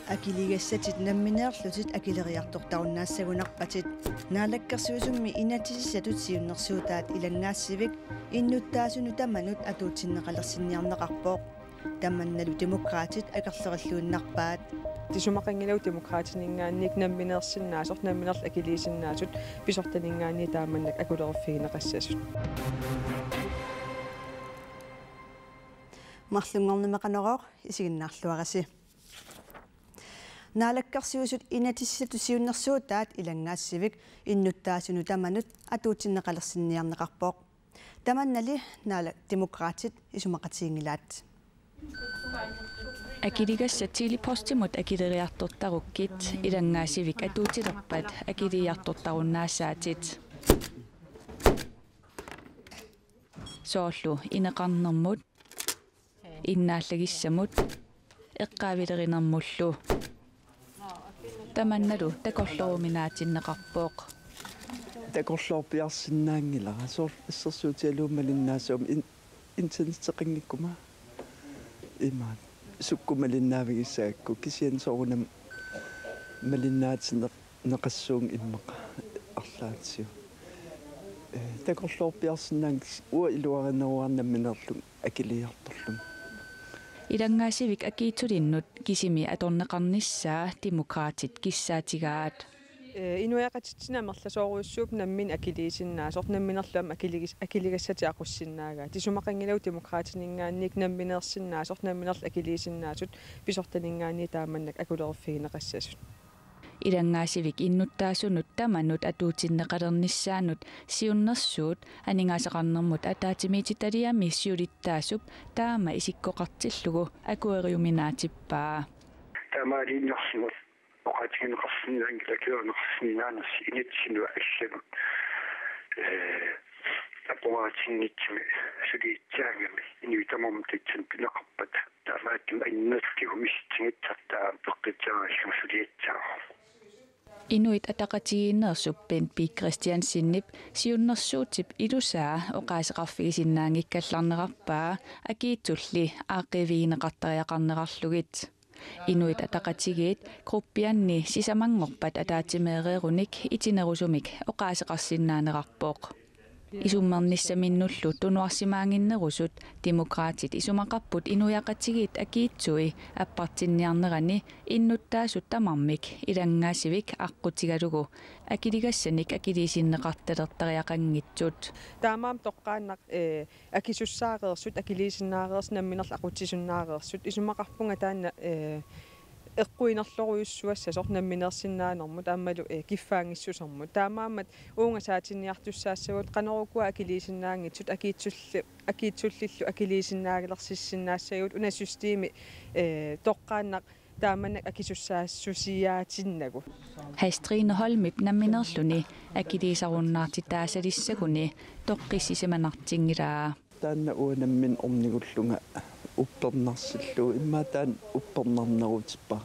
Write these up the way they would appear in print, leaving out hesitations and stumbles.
акилигассатит намминеерлутит акилериарторtarunnaassagunarpatit наалаккерсуусумми инатисиссатут сиуннерсуутаат илангаассивик иннуттаасуну таманут атуутсиннеқалерсинниарнеқарпоо таманналу демократит акерлериллууннарпаат тисумақангилау демократинингаанник намминеерсиннаасор намминерл акилисиннаасут писортанингаани тааманнак акулерфигинеқассасут марлунгорнумеқанероо исигиннаарлуараси наалаккарсиусут инатиссату сиуннерсуутаат илангаассивик иннуттаасуну таманут атуутсиннеқалерсинниарнеқарпоо таманнали наала демократит исумақатиингилаат акилигассатили постимут акилериарторtarukкит илангаасивик атуутилерпат акилиартортаруннаассаатит соорлу инеқарнермут иннааллагиссамут эққаавилеринермуллу таманналу такорлоруминаатиннеқарпооқ такорлорпиарсинаангилара соор иссерсуутиалуумалиннаасуум интенсеқингиккума имаа суккумалиннаавигиссаакку кисиан соорунам малиннаатинеқ неқассуун иммақа арлаатсиу такорлорпиарсинаанг уа илуаринеруарнамминерлу акилиарторлум илангаасивик акиитсулиннут кисими аторнеқарниссаа демократит киссаатигаат инуяқатитсинамерласооруйуссууп наммин акилисиннаасор намминерлам акилигассати ақуссиннаагаа тисумақангилау демократинингаанник намминеерсиннаасор намминерл акилисиннаасут писортанингаани тааманнак акулерфигинеқассасут илангаасивик иннуттаасунут таманут атуутиннеқалерниссаанут сиуннерсуут анигаасеқарнермут атаатимиититалиами сиулиттаасуп таама исиккоқартиллугу акуэриуминаатиппаа таамаалииннерсимут оқатигинеқарсинаангилакиуанерсинаанерс инитсину аллагут аппаратингитсими сулиитсаагами инуитамормтитсин пинеқарпат таамааттим аннерти хумистингитсартаа пеққитсаариссу сулиитсаа Inuit ataqatigiinnersuppiin Pik Christiansinnip siunnersuutip ilusaa oqaasеqarfigisinnaangikkallarnerarpaa akiitsulli aaqiviineqartariaqarnerarlugit Inuit ataqatigiit gruppianni sisamangorpat ataatimeereerunik itinerusumik oqaaseqarsinnaanerarpooq Isummernissamminnullu tunuarsimaanginnerusut demokraatit isumaqarput inuyaqatigiit akiitsui appartinniarnerani innuttaasut tamarmik ilangaasivik aqqutigalugu akiligassanik akilisinneqartalertariaqanngitsut таамаам тоққааннақ акисуссаареерсут акилисиннаареерс намминерл aqutisunnaareersut isumaqarpunga таанна эққуинерлоруйуссуассасор намминерсиннаанермут аамалу киффаангиссусермут таамаамат уунgasаатинниартуссаассагут канерукуа акилисиннаангитсут акиитсуллиллу акилисиннаагилерсиссиннаассагут уна системи тоққааннақ тааманнак акисуссаассусиаатиннагу Hastrine Holmip намминерлуни акилисаруннаартитаасалиссагуни тоққиссисиманартингилаа таанна уанаммин орнигуллунга уппернарсиллу иммаатаан уппернарнерутиппа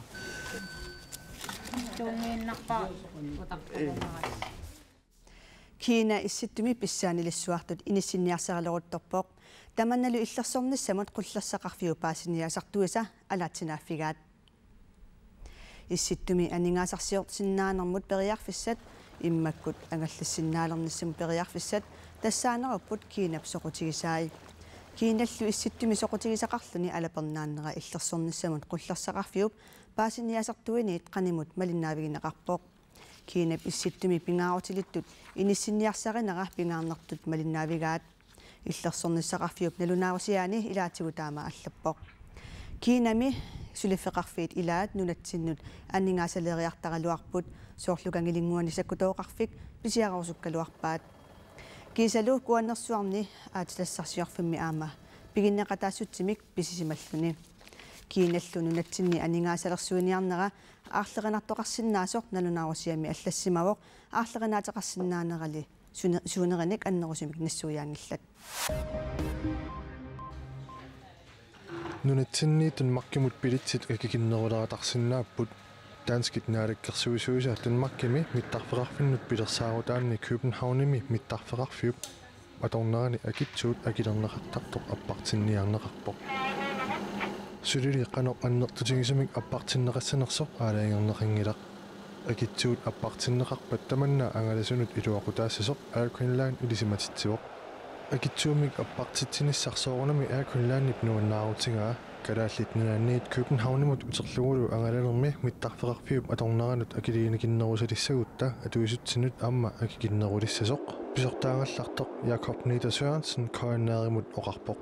Кина исситтуми писсаанилиссуартут иниссинниарсаралерутторпооқ таманналу иллерсорниссамут қуллассақарфиу паасиниасартуиса алаатсинааффигаат исситтуми анингаасарсиортсиннаанермут периарфиссат иммаккут ангаллассиннаалерниссам периарфиссат тассаанеруппут кинап соқутигисаи киналлу исситтуми соқутигисақарлуни алапернааннера иллерсорниссамут қуллерсақарфиуп паасиниасартуиниит қанимут малиннаавигинеқарпооқ кинап исситтуми пингаарутилиттут иниссинниарсаринера пингаарнертут малиннаавигаат иллерсорниссақарфиуп налунаавасиаани илаатигу таама аллаппоқ кинами сулиффеқарфиит илаат нунатсиннут аннингаасалериартаралуарпут соорлукангилингуанисаккутооқарфик писиарорсуккалуарпаат кисалу куаннерсуарни аатилассарсиорфимми аама пигиннеқатаассутсимик писисималлуни киналлу нунатсинни аннингаасалерсуиниарнера аарлеқинартоқарсиннаасор налунаавасиами аллассимавоқ аарлеқинаатеқарсиннаанерали суунераник аннерусимик нассуяангиллат нунатсинниитун маркимут пилитсит акикиннерулератарсинааппут таанскит наалаккерсуисуиса танмаркими миттарфеқарфиннут пилерсаарутаанни Københavnими миттарфеқарфиуп аторнерани акитсуут акилернеқартартоқ аппартинниарнеқарпоқ Sylili qanor annertutigisumik appartinneqassanersoq aalaingernaqangilaq akitsuut appartinneqarpat tamanna angalasunut iluaqutaassasuq Airqueenline ilisimatitsuoq akitsuumik appartitsinissarsoorunami Airqueenline nuannaarutingaa kalaallit nianniit Københavnimut uterlugulu angalalermi mittarfeqarfiup atorneranut akiliinikinnerusalissaguutta atuisutsinut amma akikinnerulissasuq pisortaangallartoq Jakob Neder Sørensen koanneerimut oqarpoq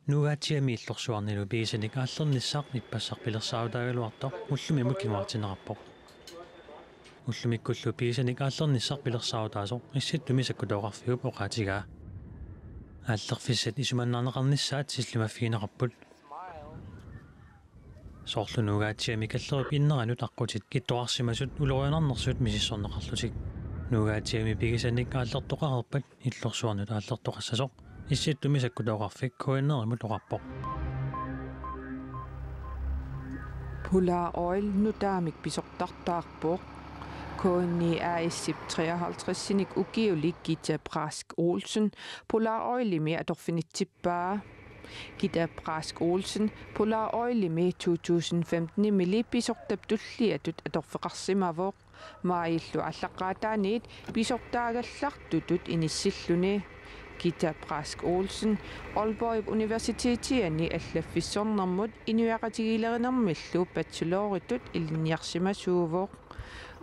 Nuaatiami illorsuarnilu piisanik aallernissaaq ippassarpilersaavutaaгаluartoq уллумимут кинуартинерарпоq уллумиккуллу piisanik aallernissaaq pilersaavutaasoq исситтуми саккутооqarфигуп оqaатигаа ааллерфиссат исуманнаарнеқарнissaат силлимаффигинеқарпут соорлунугаатиами каллеруп иннеранут аққутит киттоарсимасут улорианарнерсут мисиссорнеқарлутик нугаатиами пигисаник ааллертоқарерпат иллорсуарнут ааллертоқассасоқ исситтуми саккутооqarфик коиннеримут оқарпоq Polar Oil nutaamik pisortartaarpoq KNI AS 53-sinik ukiulik Gitta Brask Olsen Polar Oilimi atorfinitsippaa Gitta Brask Olsen Polar Oilimi 2015 mili pisortaptulliatut atorfeqarsimavoq maayillu allaqaataaniit pisortaagallartutut inissilluni Gitta Brask Olsen Aalborg Universitetiani allaffissornermut inuaqatigilernermillu bacheloritut ilinniarsimasuuvoq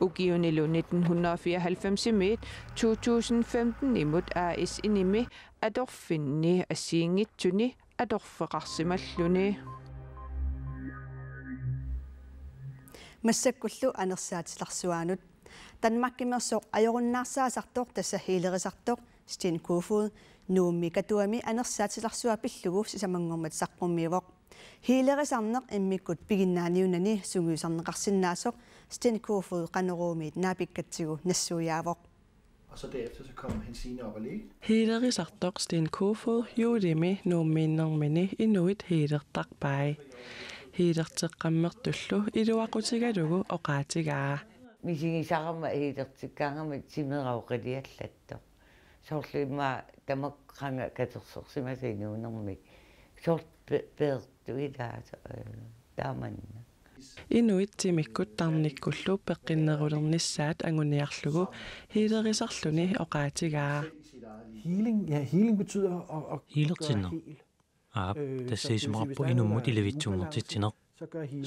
ukiunilu 1994 2015 imut AS inimi atorfinni assiingitsuni atorfeqarsimalluni массаккуллу анерсаатилларсуаанут танмаккимерсоқ ajorunnaarsaasartoq тассахилерисартоқ Sten Kofod nuummi katuami анерсаатилларсуа пиллугу сисамангормат саққуммиивоқ хилерисарнеқ иммиккут пигиннааниунани сунгуисарнеқарсиннаасоқ Sten Kofod qanеруумиит наапиккатсигу нассуяавоқ Og så derefter så kom Hansine op og ligge. Hilerisartoq Sten Kofod juudimi nuummiinnermini inuit hiilertarpai hiilerteqqammertullu iluaqutigalugu oqaatigaa мисигисарама хилертиккаангама тимерауқилиаллатто соорлуимма тамаққанга катерсорсимасинуунэрмик соорт пеэртуилааса тааманна Inuit timikkut tarnikkullu peqqinnerulernissaat anguniarlugu hiilerisarluni oqaatigaa Healing betyder at hiilertinner aap тассаисумараппу инуммут илавитсунгертитсинеқ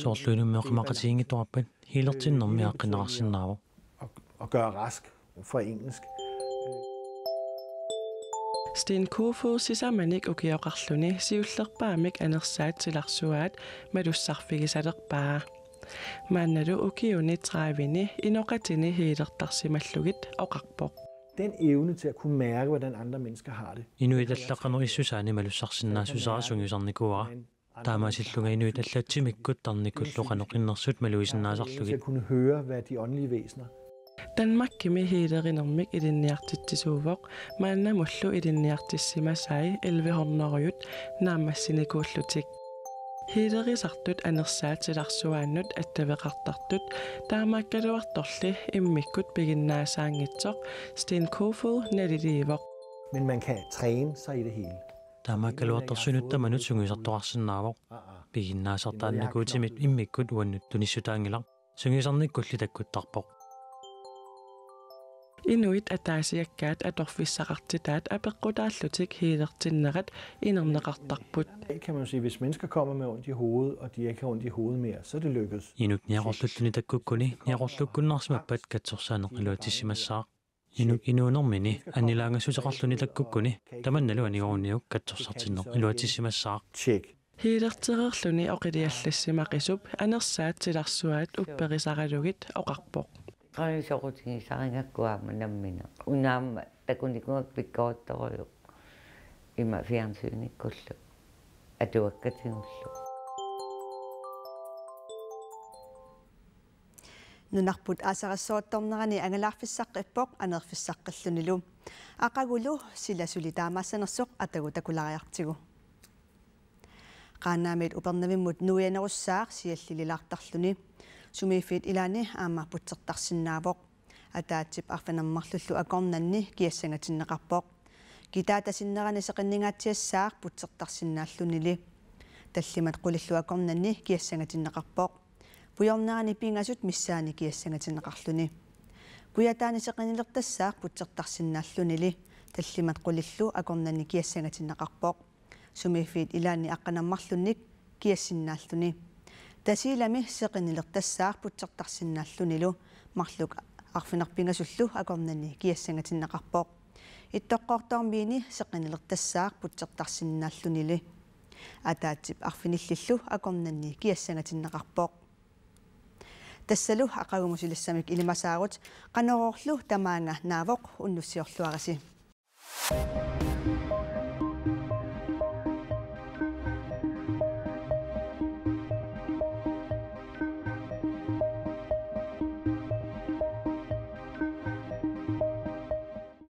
соорлуинуммеоқимақатиингиттораппат hiilertinnermi аққинерарсиннаавоқ at gøre rask fra engelsk. Sten Kofod sisamanik ukioqarluni siullerpaamik anersaatilarsuaat malussarfigisalerpaa maannalu ukiuni traavini inoqatini hiilertarsimallugit oqarpoq Den evne til at kunne mærke, hvordan andre mennesker har det. inuitallaqanu issusaani malussarsinnaasusaarasungiusarnikuara taamaasillunga inuitallaatimikkut tarnikulluqanoqinnersut maluisinnaasarlugit Til at kunne høre, hvad de åndelige væsener. Danmarkimi hiilerinermik ilinniartitsisuuvoq maannamullu ilinniartissimasai 1100-orjut naammassinikuullutik hiilerisartut anersaatilarsuaannut attaveqartartut taamaakkaluartorli immikkut piginnaasaangitsoq Sten Kofod naliliivoq Men man kan træne sig i det hele. таамааккалуартэрсунутта сунгисартоқарсинаавоқ пигиннаасартааннакуутимит иммиккут уаннут тунissutaangilaq сунгисарниккулли таккуттарпоқ Inuit ataasiakkaat atorfissaqartitaat apeqqutaallutik hiilertinnerat inerneqartarput Kan man sige, hvis mennesker kommer med ondt i hovedet, og de ikke har ondt i hovedet mere, så er det lykkedes. инут ниақорлуллуни таккуккуни ниақорлуккуннаарсимаппат катсорсаанеқилуатиссимассаақ инук инуунэрмини аннилаангасутеқарлуни таккуккуни таманналу анигорунниук катсорсартиннеқ илуатиссимассаақ Check. hiilertererluni oqiliallassimaaqisup anersaatilarsuaat upperisaralugit oqarpoq qanisoqutigisariнгаккуаама наммина унаама такуникуак пиккоотторуйу има фиансууниккуллу атуаккатигуллу нунарпут аасарассоортторнерани ангалаарфиссаққиппоқ анерфиссаққиллунилу ақагулу силасули таамаассанерсоқ атагу такулариартигу qaannaamit upernavimmut nuianerussaaq siallililaartarluni sumiifiit ilaani aamma putsertarsinnaavoq ataatsip arfanermarlullu akornanni kiassangatinneqarpoq Kitaatasinnerani seqinningaatiassaaq putsertarsinnaallunili. Tallimat qulilluakornanni kiassangatinnaqarpoq. Pujornerani pingasut missaani kiassangatinnaqarluni. Kuyataani seqinilertassaaq putsertarsinnaallunili. Tallimat qulillu akornanni kiassangatinnaqarpoq. Sumifiit ilaanni aqqanammarlunnik kiassinnaalluni. Tasilami seqinilertassaaq putsertarsinnaallunilu marluk arfinarpingasullu akornanni kiassangatinnaqarpoq. Ittoqqortormiini seqinilertassaaq putsertarsinnaallunili. Ataatsip arfinillillu akornanni kiassangatinnaqarpoq. Tassalu aqagumusilissamik ilimasaarut qanororlu tamaanga naavoq unnussiorluarasi.